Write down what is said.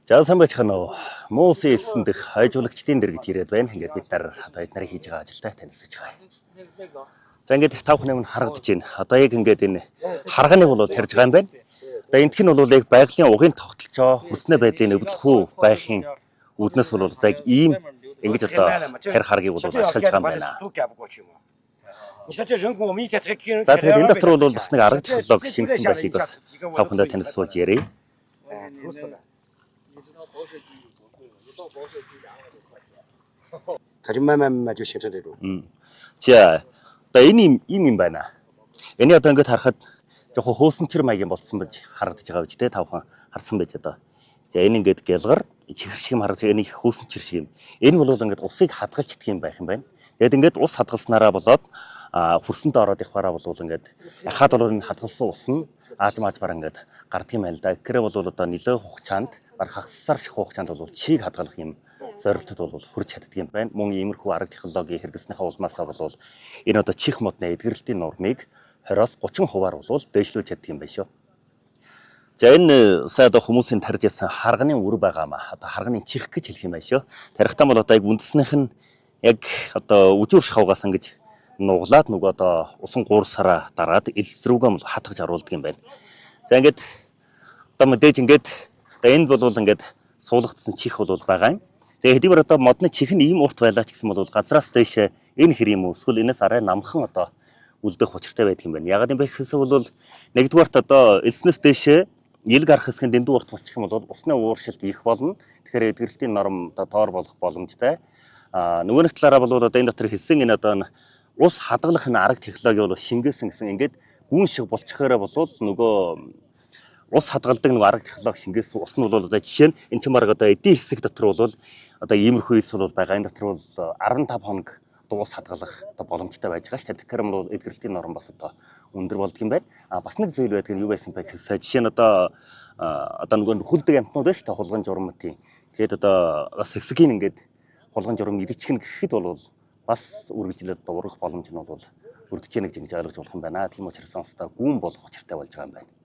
За сайн байцгаана уу. Муусын элсэн дэх хойжуулагчдын дэргэд ирээд байна. Ингээд бид нар одоо эднэрийг хийж байгаа ажилтай танилцж байгаа. За ингээд тав хүн юм харагдаж байна. Одоо яг ингээд энэ харганы болоод тарьж байгаа юм байна. Одоо энтх нь бол яг байгалийн угын тогтолцоо хүснэ байдлын өвдөлхүү байхын үүднээс бол одоо яг ийм ингэж одоо тарих харгийг бол ашиглаж байгаа юм байна. За тэгээд энэ дотор бол бас нэг арга технологи шингэсэн байхыг бас тав хүндээ танилцуулж ярив. За одоо энэ ийм юм байна. Энэ одоо ингээд харахад жоохон хөөсөнчөр маягийн болцсон байж харагдаж байгаа биз дээ тавхан харсан байж одоо. За энэ ингээд гялгар чихэр шиг харагдаж энэ хөөсөнчөр шиг юм. Энэ бол ингээд усыг хадгалж идэх юм байх юм байна. Тэгээд ингээд ус хадгалснараа болоод хөрсөнд ороод явахаараа бол ингээд яхаад бол энэ хадгалсан ус нь ааж бараа ингээд гардаг юм байна л да. Гэхээр бол одоо нөлөө хугацаанд хагасар шиг хугацаанд бол чийг хадгалах юм зорилтод бол хүрч чаддаг юм байна. Мөн иймэрхүү арга технологи хэрэглэснийхаа улмаасаа бол энэ одоо чих модны эдгэрэлтийн нормыг 20-30% бол дээшлүүлж чаддаг юм байна шүү. За энэ сая одоо хүмүүсийн тарьж ясан харганы үр байгаамаа. Одоо харганы чих гэж хэлэх юм байна шүү. Тарихтаа бол одоо яг үндэснийх нь яг одоо үжүүр шавгаас ингэж нуглаад нөгөө одоо усан 3 сараа дараад элс рүүгээ хатгаж оруулдаг юм байна. За ингээд одоо мэдээж ингээд энэ бол ингээд суулгацсан чих бол байгаа юм. Тэгээ хэдийгээр одоо модны чих нь ийм урт байлаа ч гэсэн бол газраас дэше энэ хэр юм уу эсвэл энэс арай намхан одоо үлдэх учиртай байдаг юм байна. Ягаад юм бэ гэхээс бол нэгдүгээрт одоо элснээс дэше ил гарах хэсгийн дэндүү урт болчих юм бол усны ууршилт их болно. Тэгэхээр эдгэрэлтийн норм одоо доор болох боломжтой. Нөгөө нэг талаараа бол одоо энэ дотор хэлсэн энэ одоо ус хадгалах энэ арга технологи бол шингээсэн гэсэн ингээд гүн шиг болчихоороо бол нөгөө ус хадгалдаг нэг арга технологи шингээсэн ус нь бол одоо жишээ нь энэ ч марга одоо эдийн хэсэг дотор бол одоо иймэрхүү ис бол байгаа. Энэ дотор бол 15 хоног ус хадгалах одоо боломжтой байж байгаа ш. Тэгэхээр бол эдгэрэлтийн норм бас одоо өндөр болдго юм байна. Бас нэг зүйл байдаг нь юу байсан бэ гэхэл жишээ нь одоо нөгөө хүлдэг амтнууд байна ш. Хулган журмын. Тэгээд одоо бас хэсгийн ингээд хулган журам идчихнэ гэхэд бол бас үргэлжлээд урах боломж нь бол өрдөж яах гэж ойлгож болох юм байна. Тийм учраас сонсдоо гүн болох учиртай болж байгаа юм байна.